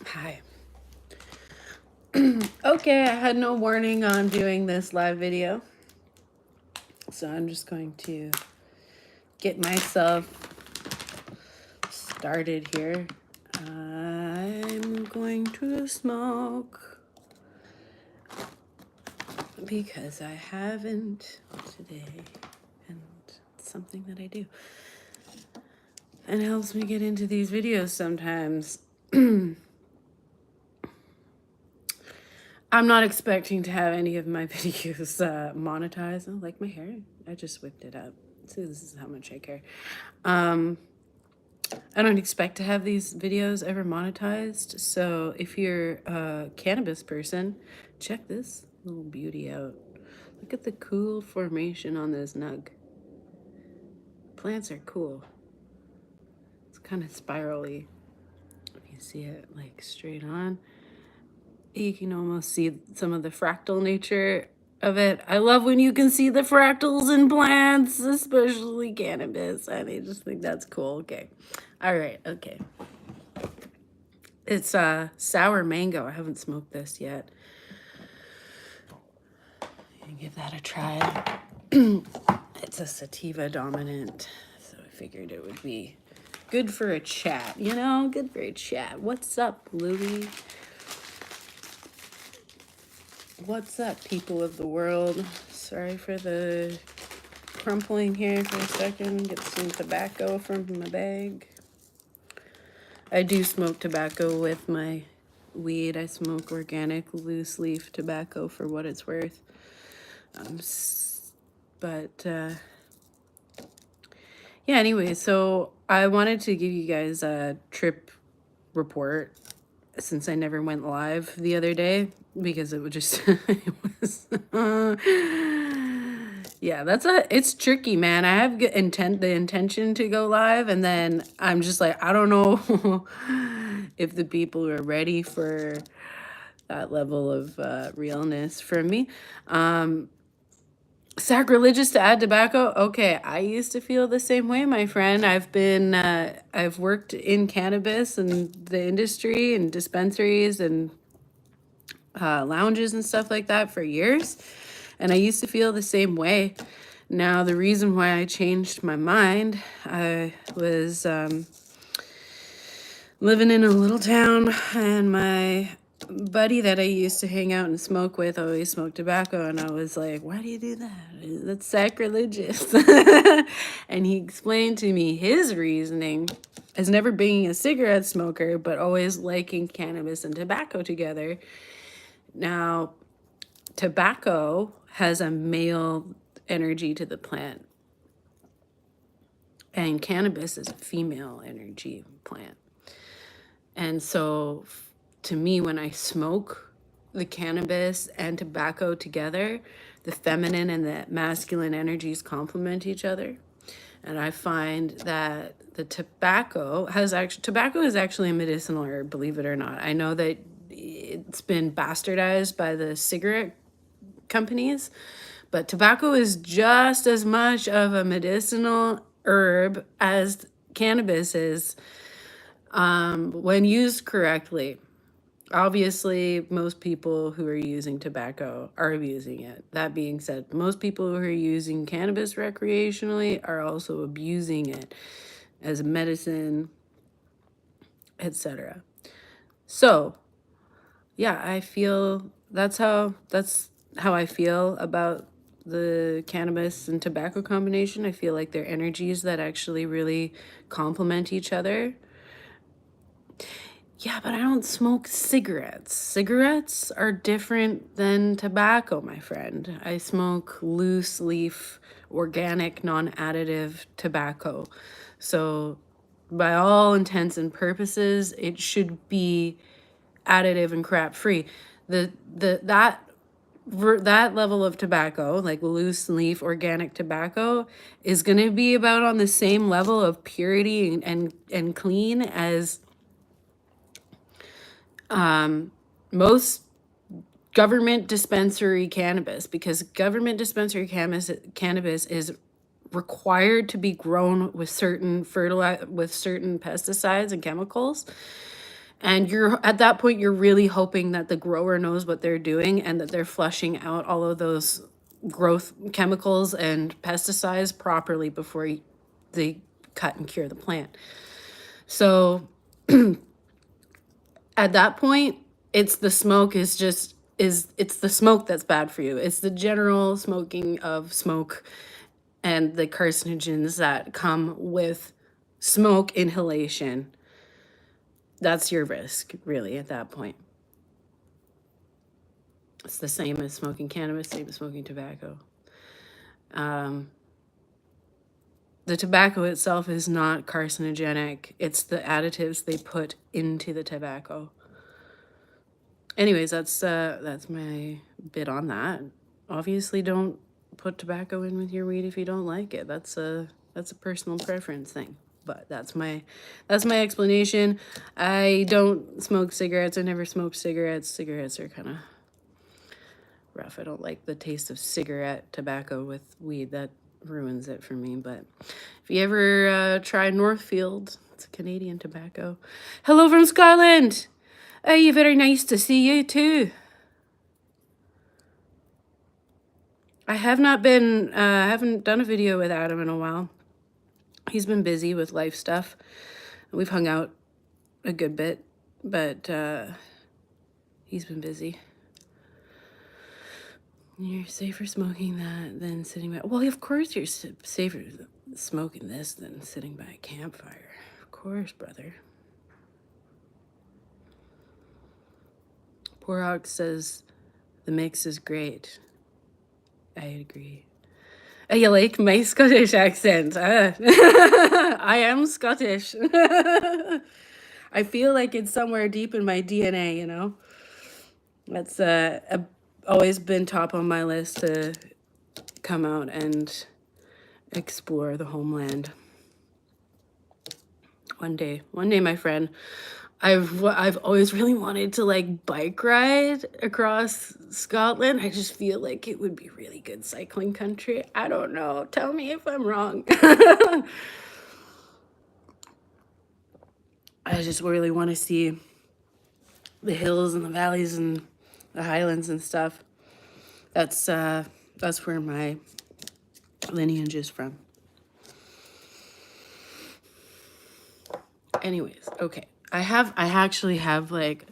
Hi. Okay, I had no warning on doing this live video, so I'm just going to get myself started here. I'm going to smoke because I haven't today, and it's something that I do. And it helps me get into these videos sometimes. I'm not expecting to have any of my videos monetized. Oh, like my hair. I just whipped it up. See, this is how much I care. I don't expect to have these videos ever monetized. So if you're a cannabis person, check this little beauty out. Look at the cool formation on this nug. Plants are cool. It's kind of spirally. If you see it like straight on, you can almost see some of the fractal nature of it. I love when you can see the fractals in plants, especially cannabis. I just think that's cool. Okay. All right. Okay. It's sour mango. I haven't smoked this yet. Give that a try. It's a sativa dominant, so I figured it would be good for a chat. Good for a chat. What's up, Louie? What's up, people of the world? Sorry for the crumpling here for a second. Get some tobacco from my bag. I do smoke tobacco with my weed. I smoke organic loose leaf tobacco for what it's worth. But yeah, anyway, so I wanted to give you guys a trip report since I never went live the other day because it would just it was yeah, it's tricky, man. I have the intention to go live, and then I'm just like, I don't know if the people are ready for that level of realness from me. Sacrilegious to add tobacco? Okay, I used to feel the same way, my friend. I've worked in cannabis and the industry and dispensaries and lounges and stuff like that for years. And I used to feel the same way. Now, the reason why I changed my mind, I was living in a little town, and my buddy that I used to hang out and smoke with always smoked tobacco, and I was like, why do you do that? That's sacrilegious. And he explained to me his reasoning as never being a cigarette smoker, but always liking cannabis and tobacco together. Now, tobacco has a male energy to the plant, and cannabis is a female energy plant. And so to me, when I smoke the cannabis and tobacco together, the feminine and the masculine energies complement each other. And I find that the tobacco is actually a medicinal herb, believe it or not. I know that it's been bastardized by the cigarette companies, but tobacco is just as much of a medicinal herb as cannabis is when used correctly. Obviously, most people who are using tobacco are abusing it. That being said, most people who are using cannabis recreationally are also abusing it as a medicine, etc. So, yeah, I feel that's how I feel about the cannabis and tobacco combination. I feel like they're energies that actually really complement each other. Yeah, but I don't smoke cigarettes. Cigarettes are different than tobacco, my friend. I smoke loose leaf, organic, non additive tobacco. So, by all intents and purposes, it should be additive and crap free. That level of tobacco, like loose leaf organic tobacco, is going to be about on the same level of purity and clean as most government dispensary cannabis, because government dispensary cannabis is required to be grown with certain pesticides and chemicals, And you're at that point, you're really hoping that the grower knows what they're doing and that they're flushing out all of those growth chemicals and pesticides properly before they cut and cure the plant. So at that point, it's the smoke is just is it's the smoke that's bad for you. It's the general smoking of smoke and the carcinogens that come with smoke inhalation. That's your risk, really, at that point. It's the same as smoking cannabis, same as smoking tobacco. The tobacco itself is not carcinogenic. It's the additives they put into the tobacco. Anyways, that's my bit on that. Obviously, don't put tobacco in with your weed if you don't like it. That's a personal preference thing. But that's my explanation. I don't smoke cigarettes. I never smoked cigarettes. Cigarettes are kind of rough. I don't like the taste of cigarette tobacco with weed. That ruins it for me. But if you ever try Northfield, it's a Canadian tobacco. Hello from Scotland. Hey, very nice to see you too. I have not been, haven't done a video with Adam in a while. He's been busy with life stuff. We've hung out a good bit, but he's been busy. You're safer smoking that than sitting by... Well, of course you're safer smoking this than sitting by a campfire. Of course, brother. Poor Ox says the mix is great. I agree. You like my Scottish accent? I am Scottish. I feel like it's somewhere deep in my DNA, you know? That's always been top on my list to come out and explore the homeland. One day, my friend. I've always really wanted to like bike ride across Scotland. I just feel like it would be really good cycling country. I don't know. Tell me if I'm wrong. I just really want to see the hills and the valleys and the highlands and stuff. That's where my lineage is from. Anyways, okay. I actually have like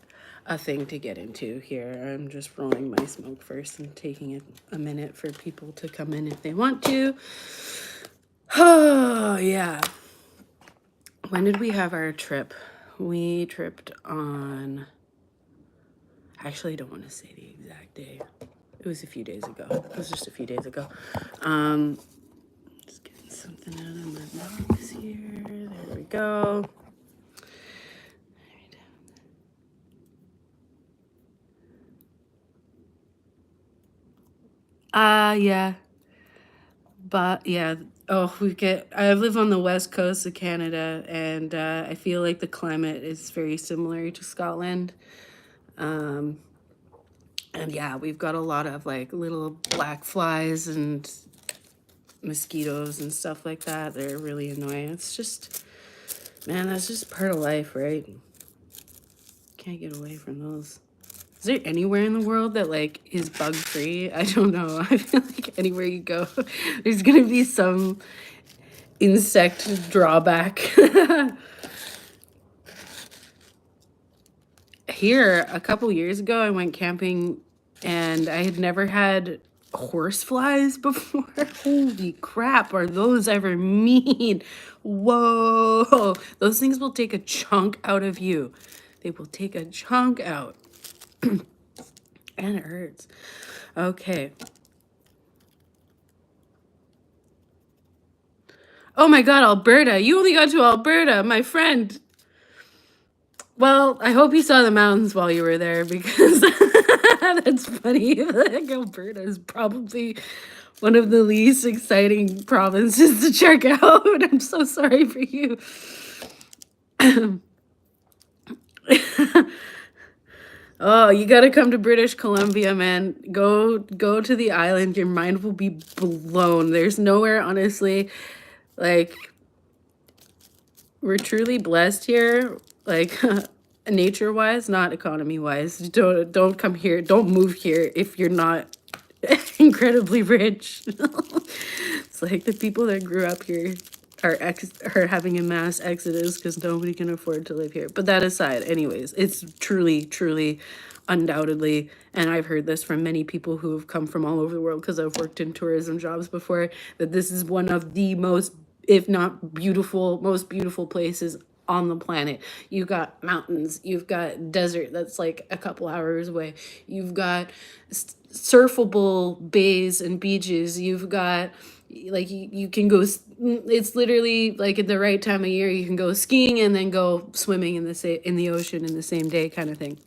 a thing to get into here. I'm just rolling my smoke first and taking a minute for people to come in if they want to. Oh, yeah. When did we have our trip? We tripped on... Actually, I don't want to say the exact day. It was a few days ago. It was just a few days ago. Just getting something out of my box here. There we go. Yeah. But yeah. Oh, I live on the west coast of Canada, and I feel like the climate is very similar to Scotland. And yeah, we've got a lot of like little black flies and mosquitoes and stuff like that. They're really annoying. It's just, man, that's just part of life, right? Can't get away from those. Is there anywhere in the world that like is bug free? I don't know. I feel like anywhere you go, there's gonna be some insect drawback. Here, a couple years ago, I went camping and I had never had horse flies before. Holy crap, are those ever mean? Whoa, those things will take a chunk out of you. They will take a chunk out. And it hurts. Okay. Oh my God, Alberta. You only got to Alberta, my friend. Well, I hope you saw the mountains while you were there, because that's funny. Like, Alberta is probably one of the least exciting provinces to check out. I'm so sorry for you. Oh, you gotta come to British Columbia, man. Go to the island. Your mind will be blown. There's nowhere, honestly, like, we're truly blessed here. Like, nature wise, not economy wise. Don't come here. Don't move here if you're not incredibly rich. It's like the people that grew up here are having a mass exodus because nobody can afford to live here. But that aside, anyways, it's truly, truly, undoubtedly, and I've heard this from many people who have come from all over the world because I've worked in tourism jobs before, that this is one of the most, if not beautiful, most beautiful places on the planet. You've got mountains, you've got desert that's like a couple hours away, you've got surfable bays and beaches, you've got like you can go, it's literally like at the right time of year you can go skiing and then go swimming in the ocean in the same day, kind of thing.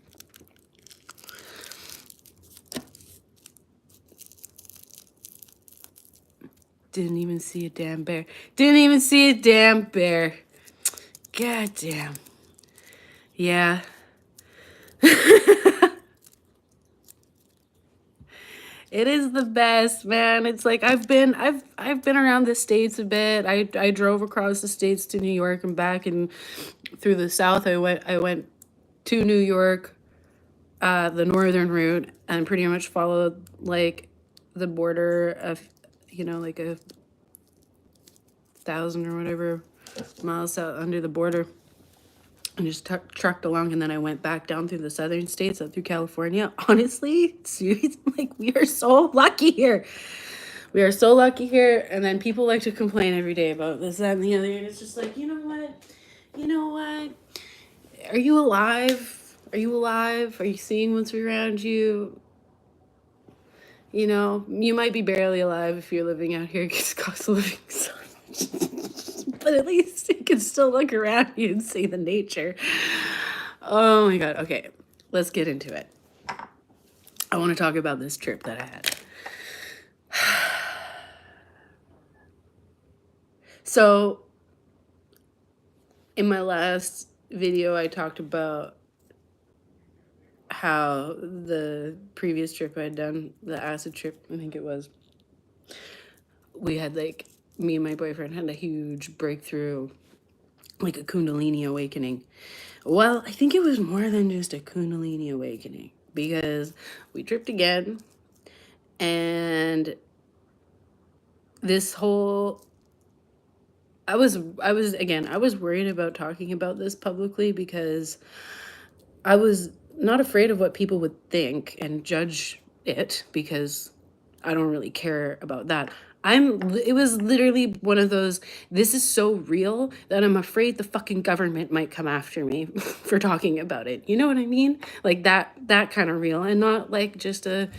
Didn't even see a damn bear. Didn't even see a damn bear. God damn. Yeah. It is the best, man. It's like I've been around the States a bit. I drove across the States to New York and back, and through the South I went to New York, the northern route, and pretty much followed like the border of, like 1,000 or whatever miles out under the border, and just trucked along. And then I went back down through the southern states, up through California. Honestly, seriously, like we are so lucky here. We are so lucky here. And then people like to complain every day about this, that, and the other. And it's just like, you know what? You know what? Are you alive? Are you alive? Are you seeing what's around you? You know, you might be barely alive if you're living out here because it costs a living so much. But at least you can still look around you and see the nature. Oh my God. Okay, let's get into it. I want to talk about this trip that I had. So, in my last video, I talked about how the previous trip I had done, the acid trip, I think it was, we had like, me and my boyfriend had a huge breakthrough, like a Kundalini awakening. Well, I think it was more than just a Kundalini awakening, because we tripped again, and this whole, I was worried about talking about this publicly because I was not afraid of what people would think and judge it, because I don't really care about that. It was literally one of those, this is so real that I'm afraid the fucking government might come after me for talking about it. You know what I mean? Like that kind of real, and not like just a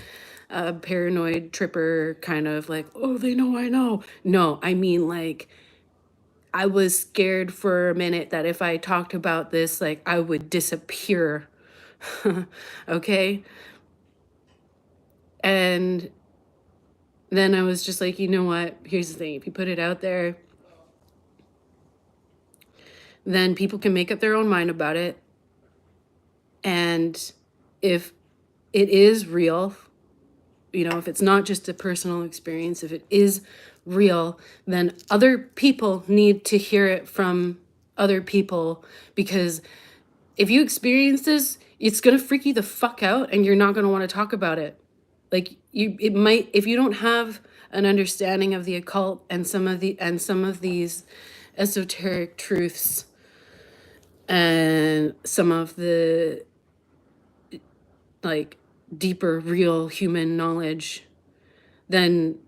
paranoid tripper kind of like, oh, they know I know. No, I mean like, I was scared for a minute that if I talked about this, like I would disappear. Okay? And then I was just like, you know what? Here's the thing. If you put it out there, then people can make up their own mind about it. And if it is real, if it's not just a personal experience, if it is real, then other people need to hear it from other people, because if you experience this, it's going to freak you the fuck out and you're not going to want to talk about it. Like it might, if you don't have an understanding of the occult and some of these esoteric truths and some of the like deeper real human knowledge, then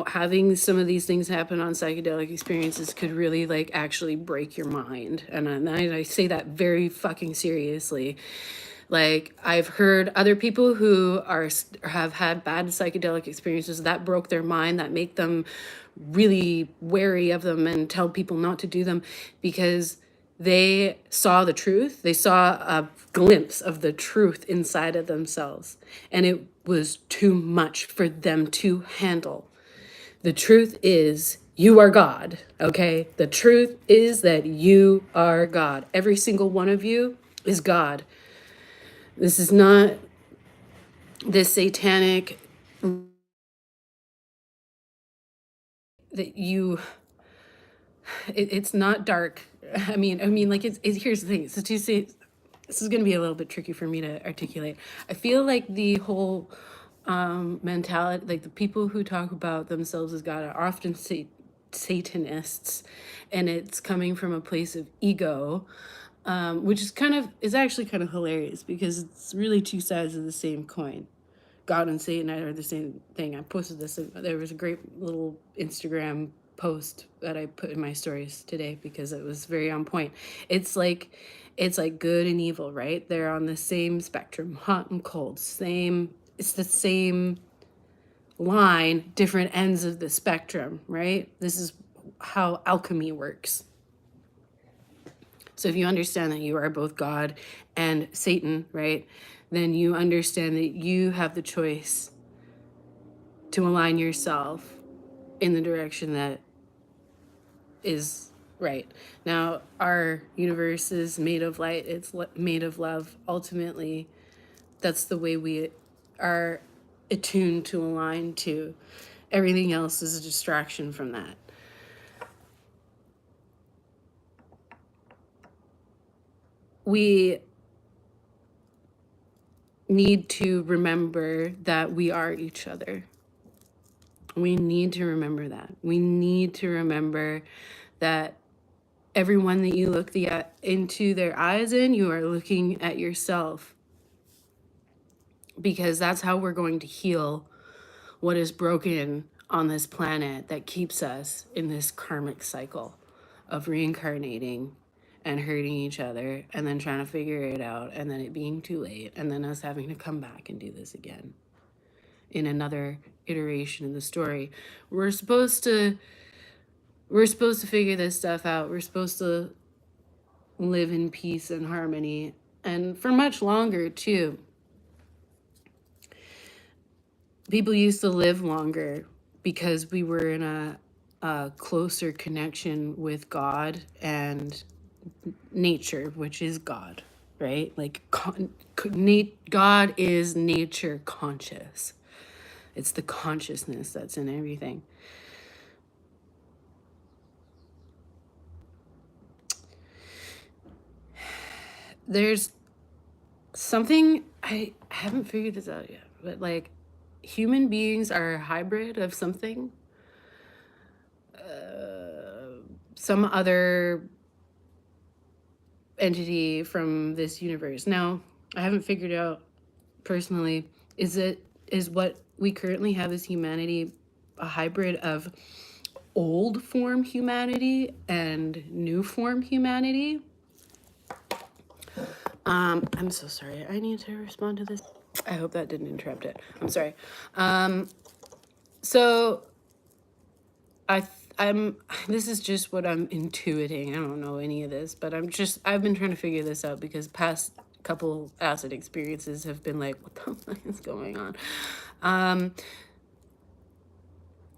having some of these things happen on psychedelic experiences could really like actually break your mind. And I say that very fucking seriously. Like, I've heard other people who have had bad psychedelic experiences that broke their mind, that make them really wary of them and tell people not to do them, because they saw the truth. They saw a glimpse of the truth inside of themselves, and it was too much for them to handle. The truth is, you are God, okay? The truth is that you are God. Every single one of you is God. This is not this satanic that it's not dark. I mean, like here's the thing. So to say, this is going to be a little bit tricky for me to articulate. I feel like the whole mentality, like the people who talk about themselves as God are often Satanists, and it's coming from a place of ego, which is actually kind of hilarious because it's really two sides of the same coin. God and Satan are the same thing. I posted this. There was a great little Instagram post that I put in my stories today because it was very on point. It's like good and evil, right? They're on the same spectrum, hot and cold. Same. It's the same line, different ends of the spectrum, right? This is how alchemy works. So if you understand that you are both God and Satan, right, then you understand that you have the choice to align yourself in the direction that is right. Now, our universe is made of light, it's made of love. Ultimately, that's the way we are attuned to align to. Everything else is a distraction from that. We need to remember that we are each other. We need to remember that. We need to remember that everyone that you look into their eyes in, you are looking at yourself. Because that's how we're going to heal what is broken on this planet that keeps us in this karmic cycle of reincarnating and hurting each other and then trying to figure it out and then it being too late and then us having to come back and do this again in another iteration of the story. We're supposed to figure this stuff out. We're supposed to live in peace and harmony, and for much longer too. People used to live longer because we were in a closer connection with God and nature, which is God, right? Like God is nature conscious. It's the consciousness that's in everything. There's something, I haven't figured this out yet, but like human beings are a hybrid of something. Some other entity from this universe. Now, I haven't figured out personally, is what we currently have as humanity a hybrid of old form humanity and new form humanity? I'm so sorry. I need to respond to this. I hope that didn't interrupt it. I'm sorry. So I'm this is just what I'm intuiting. I don't know any of this, but I've been trying to figure this out because past couple acid experiences have been like, what the fuck is going on?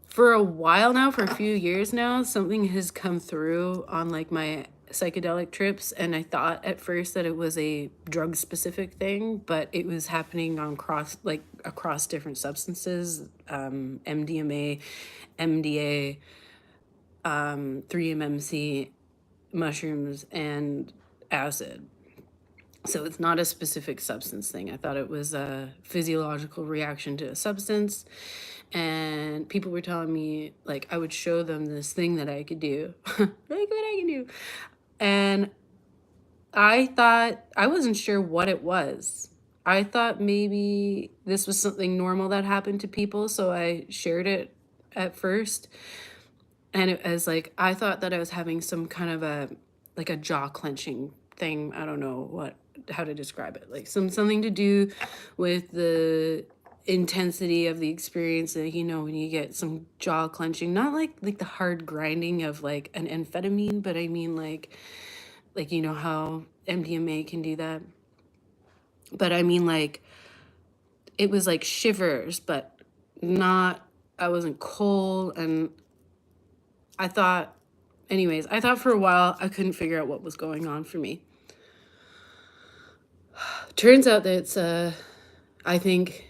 For a while now, for a few years now, something has come through on like my psychedelic trips, and I thought at first that it was a drug specific thing, but it was happening on across different substances, MDMA, MDA, 3-MMC, mushrooms, and acid. So it's not a specific substance thing. I thought it was a physiological reaction to a substance. And people were telling me, like, I would show them this thing that I could do. Like, what I can do. And I thought, I wasn't sure what it was. I thought maybe this was something normal that happened to people. So I shared it at first. And it was like, I thought that I was having some kind of a jaw clenching thing. I don't know how to describe it. Like something to do with the intensity of the experience that, when you get some jaw clenching, not like the hard grinding of like an amphetamine, but I mean like how MDMA can do that. But I mean like it was like shivers, but I wasn't cold. And I thought for a while I couldn't figure out what was going on for me. Turns out that it's I think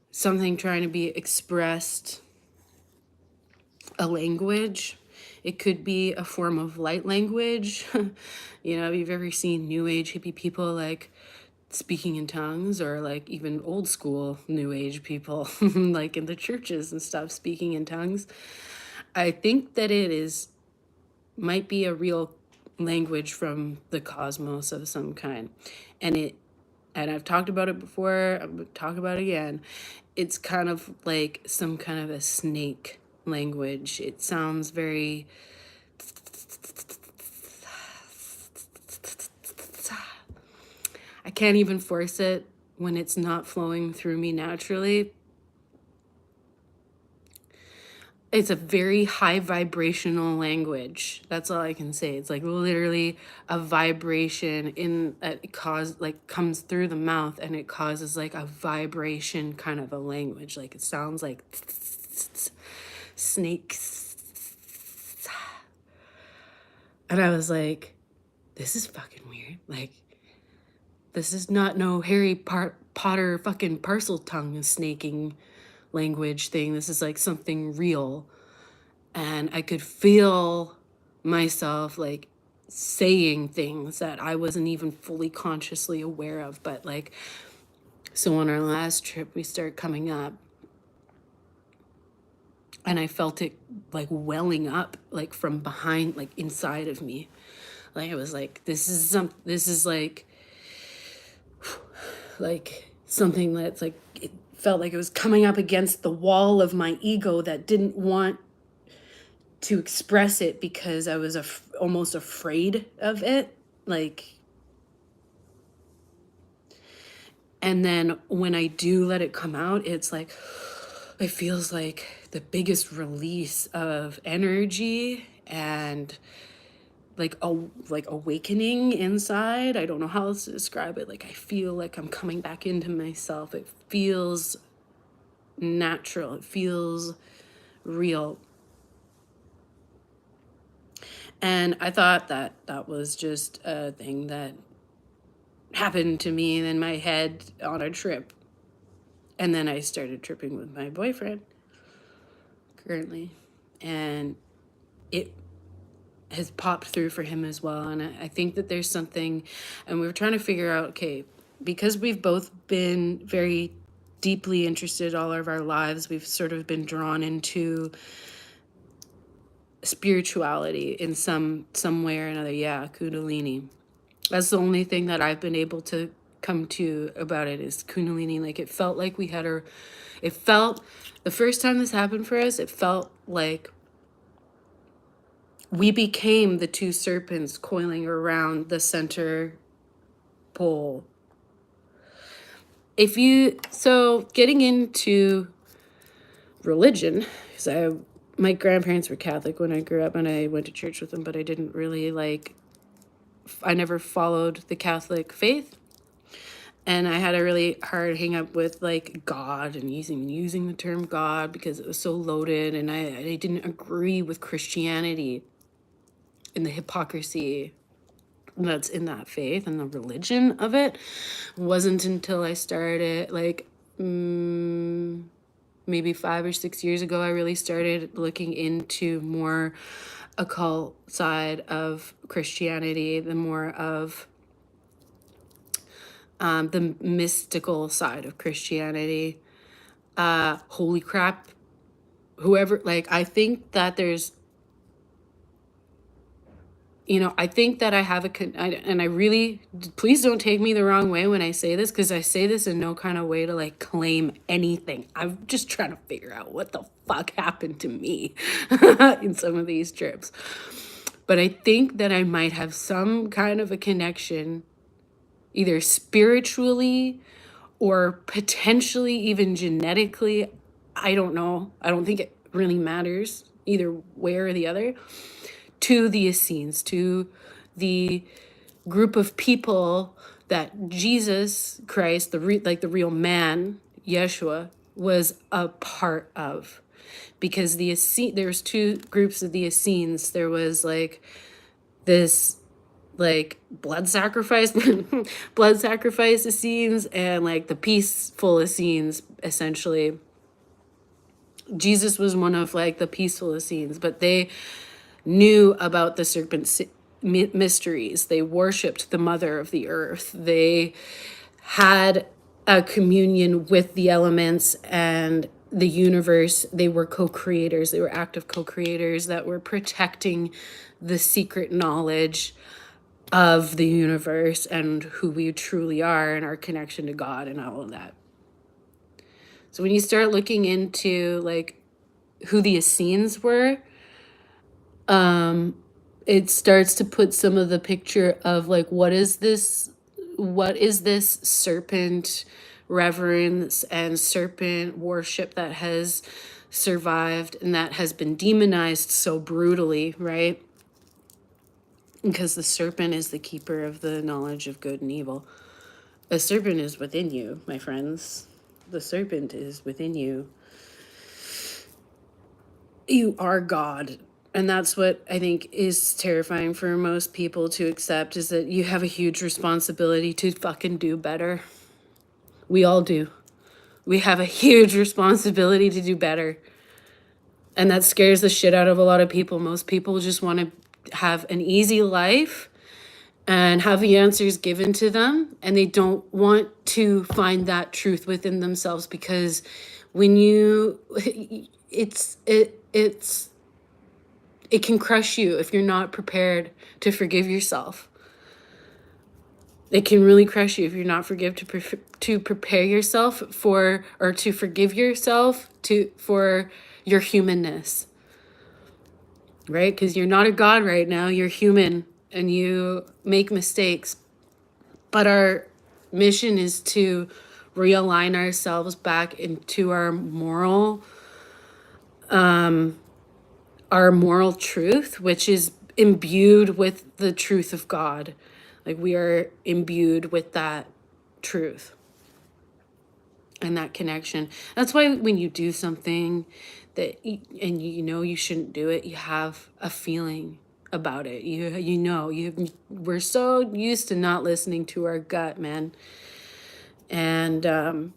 something trying to be expressed, a language, It could be a form of light language. You know, if you've ever seen New Age hippie people like speaking in tongues, or like even old school New Age people, like in the churches and stuff, speaking in tongues. I think that might be a real language from the cosmos of some kind. And I've talked about it before, I'm gonna talk about it again. It's kind of like some kind of a snake language. It sounds very, I can't even force it when it's not flowing through me naturally. It's a very high vibrational language. That's all I can say. It's like literally a vibration in that comes through the mouth, and it causes like a vibration kind of a language. Like it sounds like snakes. And I was like, this is fucking weird. Like, this is not no Harry Potter fucking parcel tongue snaking language thing. This is like something real. And I could feel myself like saying things that I wasn't even fully consciously aware of. But like, so on our last trip, we started coming up, and I felt it like welling up, like from behind, like inside of me. Like it was like, this is like something that's like, it felt like it was coming up against the wall of my ego that didn't want to express it because I was almost afraid of it. Like, and then when I do let it come out, it's like, it feels like the biggest release of energy and like awakening inside. I don't know how else to describe it. Like I feel like I'm coming back into myself. It feels natural. It feels real. And I thought that that was just a thing that happened to me in my head on a trip. And then I started tripping with my boyfriend currently. And it has popped through for him as well. And I think that there's something, and we were trying to figure out, okay, because we've both been very deeply interested all of our lives, we've sort of been drawn into spirituality in some way or another. Yeah, Kundalini. That's the only thing that I've been able to come to about it is Kundalini. Like it felt like the first time this happened for us, it felt like we became the two serpents coiling around the center pole. So getting into religion, because my grandparents were Catholic when I grew up and I went to church with them, but I didn't really I never followed the Catholic faith. And I had a really hard hang up with like God and using the term God because it was so loaded, and I didn't agree with Christianity and the hypocrisy that's in that faith and the religion of it. Wasn't until I started maybe 5 or 6 years ago, I really started looking into more occult side of Christianity, the more of the mystical side of Christianity. Holy crap. Whoever, I think that there's, I think that I have and I really, please don't take me the wrong way when I say this, because I say this in no kind of way to claim anything. I'm just trying to figure out what the fuck happened to me in some of these trips. But I think that I might have some kind of a connection, either spiritually or potentially even genetically. I don't know. I don't think it really matters either way or the other, to the Essenes, to the group of people that Jesus Christ, the real man, Yeshua, was a part of. Because there's two groups of the Essenes. There was this blood sacrifice Essenes, and the peaceful Essenes. Essentially, Jesus was one of the peaceful Essenes, but knew about the serpent's mysteries. They worshipped the mother of the earth. They had a communion with the elements and the universe. They were co-creators. They were active co-creators that were protecting the secret knowledge of the universe and who we truly are and our connection to God and all of that. So when you start looking into like who the Essenes were, it starts to put some of the picture of like what is this serpent reverence and serpent worship that has survived and that has been demonized so brutally, right? Because the serpent is the keeper of the knowledge of good and evil. The serpent is within you, my friends. The serpent is within you. You are God. And that's what I think is terrifying for most people to accept, is that you have a huge responsibility to fucking do better. We all do. We have a huge responsibility to do better. And that scares the shit out of a lot of people. Most people just want to have an easy life and have the answers given to them, and they don't want to find that truth within themselves, because when you it can crush you if you're not prepared to forgive yourself. It can really crush you if you're not to prepare yourself for, or to forgive yourself for your humanness, right? Because you're not a god right now. You're human and you make mistakes. But our mission is to realign ourselves back into our moral truth, which is imbued with the truth of God. Like, we are imbued with that truth and that connection. That's why when you do something that and you know you shouldn't do it, you have a feeling about it. We're so used to not listening to our gut, man. And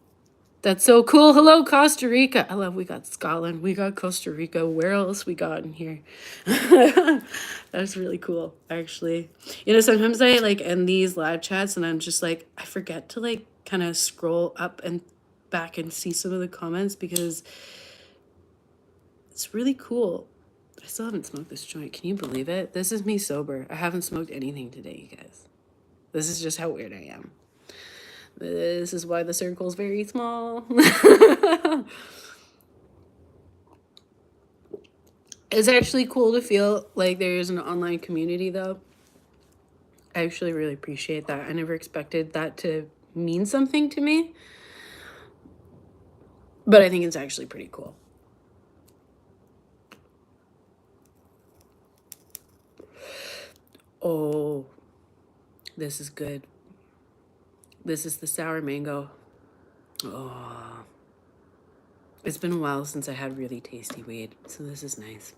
that's so cool. Hello, Costa Rica. We got Scotland. We got Costa Rica. Where else we got in here? That's really cool, actually. Sometimes I like end these live chats and I'm just like, I forget to like kind of scroll up and back and see some of the comments, because it's really cool. I still haven't smoked this joint. Can you believe it? This is me sober. I haven't smoked anything today, you guys. This is just how weird I am. This is why the circle's very small. It's actually cool to feel like there's an online community, though. I actually really appreciate that. I never expected that to mean something to me, but I think it's actually pretty cool. Oh, this is good. This is the sour mango. Oh, it's been a while since I had really tasty weed, so this is nice.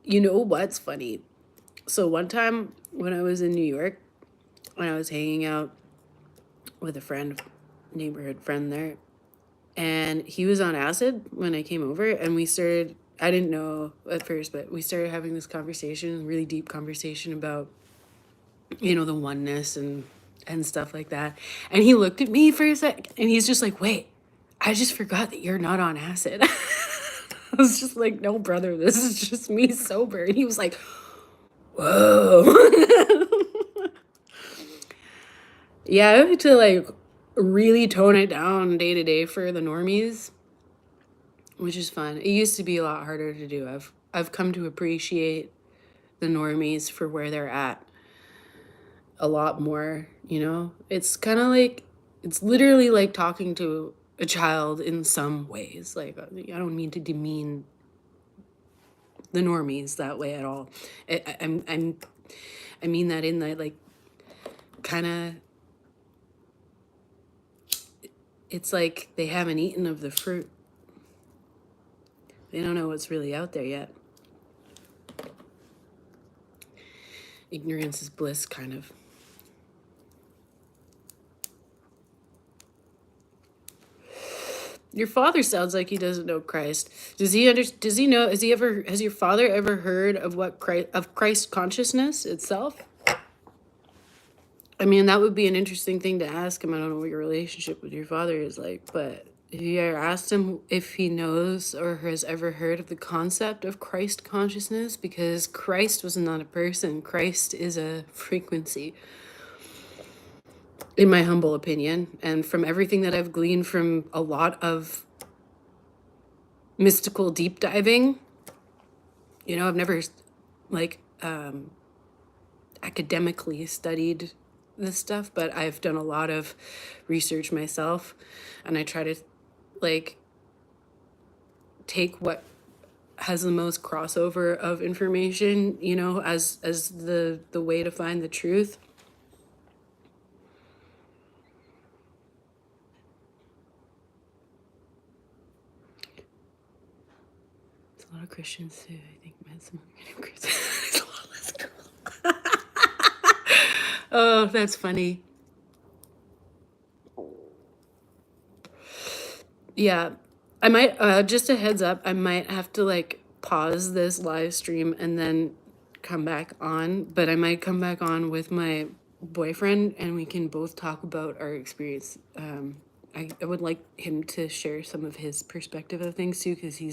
You know what's funny? So one time when I was in New York, when I was hanging out with a friend, neighborhood friend there, and he was on acid when I came over, and I didn't know at first, but we started having this conversation, really deep conversation about, the oneness and stuff like that. And he looked at me for a sec and he's just like, wait, I just forgot that you're not on acid. I was just like, no, brother, this is just me sober. And he was like, whoa. Yeah, I have to like really tone it down day to day for the normies, which is fun. It used to be a lot harder to do. I've come to appreciate the normies for where they're at a lot more, It's kind of like, it's literally like talking to a child in some ways. Like, I don't mean to demean the normies that way at all. I mean that in that, like, kind of, it's like they haven't eaten of the fruit. They don't know what's really out there yet. Ignorance is bliss, kind of. Your father sounds like he doesn't know Christ. Does he know, has your father ever heard of Christ consciousness itself? I mean, that would be an interesting thing to ask him. I don't know what your relationship with your father is like, but if you ever asked him if he knows or has ever heard of the concept of Christ consciousness, because Christ was not a person, Christ is a frequency, in my humble opinion. And from everything that I've gleaned from a lot of mystical deep diving, you know, I've never like academically studied this stuff, but I've done a lot of research myself, and I try to like take what has the most crossover of information, you know, as the way to find the truth. There's a lot of Christians who I think met some Christians. A lot less cool. Oh, that's funny. Yeah, I might, just a heads up, I might have to like pause this live stream and then come back on, but I might come back on with my boyfriend and we can both talk about our experience. I would like him to share some of his perspective of things too, because he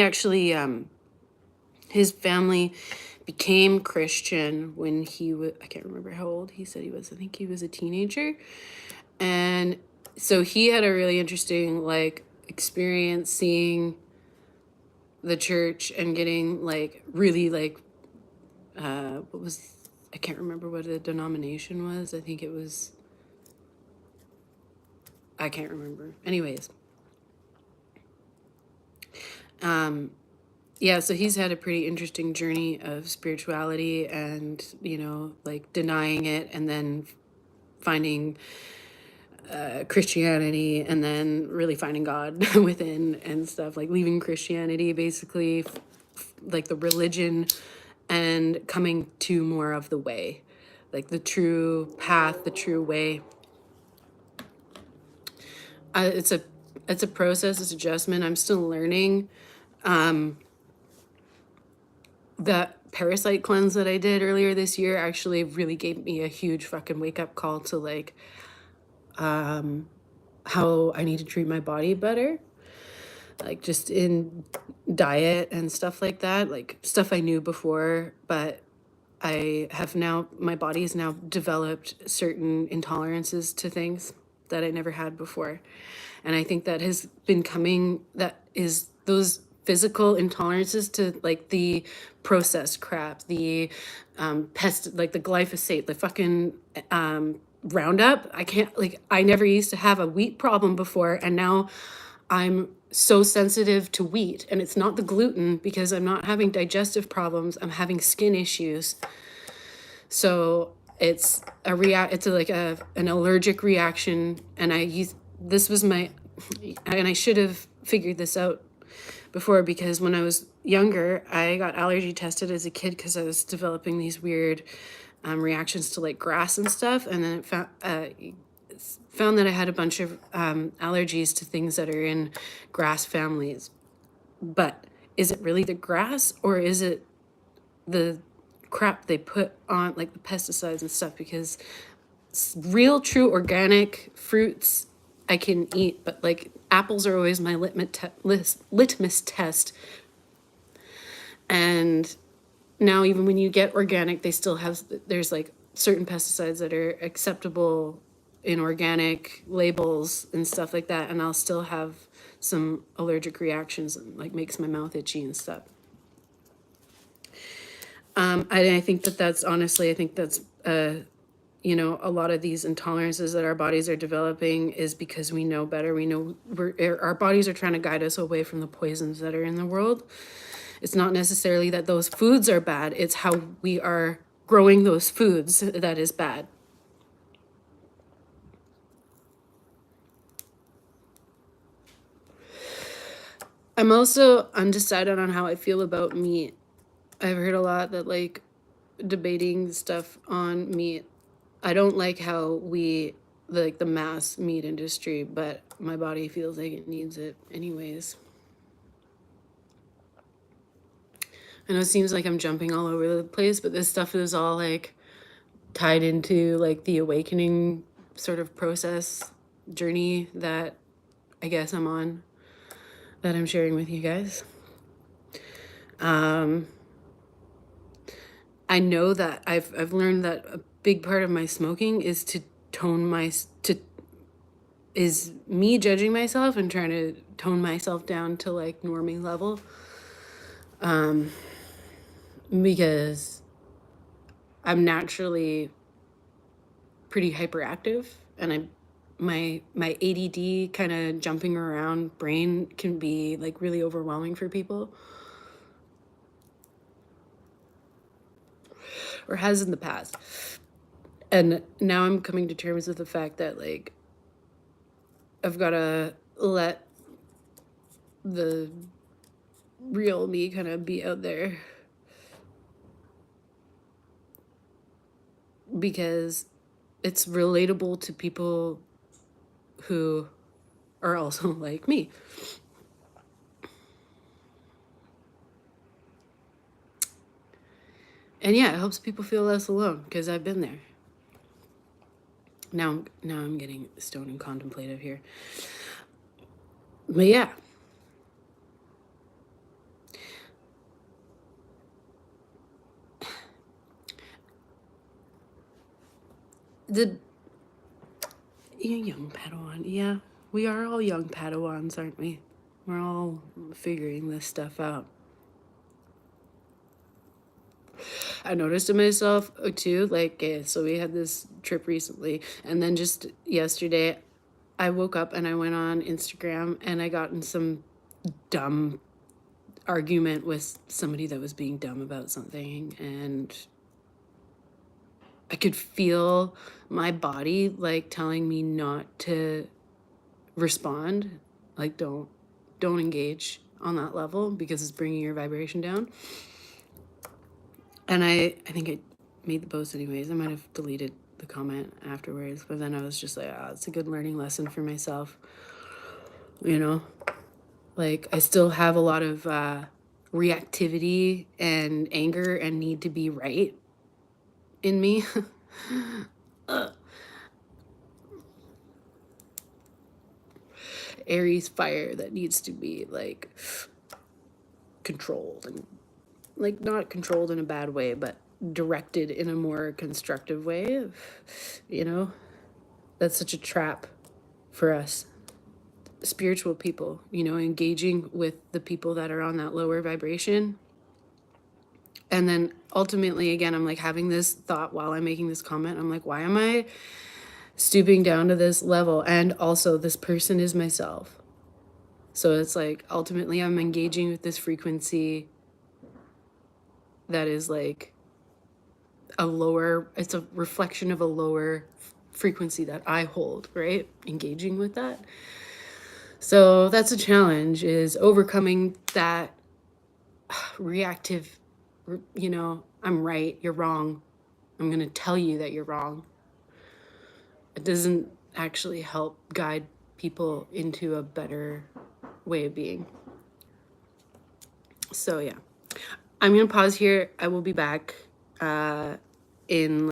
actually, his family became Christian when he was, I can't remember how old he said he was. I think he was a teenager. And so he had a really interesting like experience seeing the church and getting like really like what was, I can't remember what the denomination was. I think it was, I can't remember. Anyways, yeah, so he's had a pretty interesting journey of spirituality and, you know, like denying it and then finding Christianity and then really finding God within and stuff, like leaving Christianity basically, like the religion, and coming to more of the way, like the true path, the true way. It's a process, it's adjustment. I'm still learning. That parasite cleanse that I did earlier this year actually really gave me a huge fucking wake up call to like how I need to treat my body better, like just in diet and stuff like that, like stuff I knew before, but I have now, my body has now developed certain intolerances to things that I never had before. And I think that has been coming, that is those physical intolerances to like the processed crap, the pest, like the glyphosate, the fucking Roundup. I can't, like, I never used to have a wheat problem before. And now I'm so sensitive to wheat, and it's not the gluten because I'm not having digestive problems. I'm having skin issues. So it's like an allergic reaction. And this was my, and I should have figured this out before, because when I was younger, I got allergy tested as a kid because I was developing these weird reactions to like grass and stuff. And then it found that I had a bunch of allergies to things that are in grass families. But is it really the grass, or is it the crap they put on, like the pesticides and stuff? Because real, true, organic fruits I can eat, but like apples are always my litmus test. And now even when you get organic, they still have, there's like certain pesticides that are acceptable in organic labels and stuff like that, and I'll still have some allergic reactions and like makes my mouth itchy and stuff. I think that's honestly, I think that's you know, a lot of these intolerances that our bodies are developing is because we know better. We know our bodies are trying to guide us away from the poisons that are in the world. It's not necessarily that those foods are bad, it's how we are growing those foods that is bad. I'm also undecided on how I feel about meat. I've heard a lot that like debating stuff on meat. I don't like how we the mass meat industry, but my body feels like it needs it anyways. I know it seems like I'm jumping all over the place, but this stuff is all like tied into like the awakening sort of process journey that I guess I'm on, that I'm sharing with you guys. I know that I've learned that a big part of my smoking is to is me judging myself and trying to tone myself down to like normie level, because I'm naturally pretty hyperactive, and my ADD kind of jumping around brain can be like really overwhelming for people, or has in the past. And now I'm coming to terms with the fact that like I've got to let the real me kind of be out there, because it's relatable to people who are also like me. And yeah, it helps people feel less alone, because I've been there. Now I'm getting stoned and contemplative here. But yeah. The young Padawan, yeah. We are all young Padawans, aren't we? We're all figuring this stuff out. I noticed it myself too, like, so we had this trip recently, and then just yesterday I woke up and I went on Instagram and I got in some dumb argument with somebody that was being dumb about something, and I could feel my body like telling me not to respond, like don't engage on that level because it's bringing your vibration down. And I think I made the post anyways. I might have deleted the comment afterwards, but then I was just like, it's a good learning lesson for myself, you know. Like, I still have a lot of reactivity and anger and need to be right in me. Aries fire that needs to be like controlled, and like not controlled in a bad way, but directed in a more constructive way. You know, that's such a trap for us spiritual people, you know, engaging with the people that are on that lower vibration. And then ultimately, again, I'm like having this thought while I'm making this comment. I'm like, why am I stooping down to this level? And also, this person is myself. So it's like ultimately I'm engaging with this frequency that is like it's a reflection of a lower frequency that I hold, right? Engaging with that. So that's a challenge, is overcoming that reactive, you know, I'm right, you're wrong. I'm going to tell you that you're wrong. It doesn't actually help guide people into a better way of being. So yeah, I'm going to pause here. I will be back in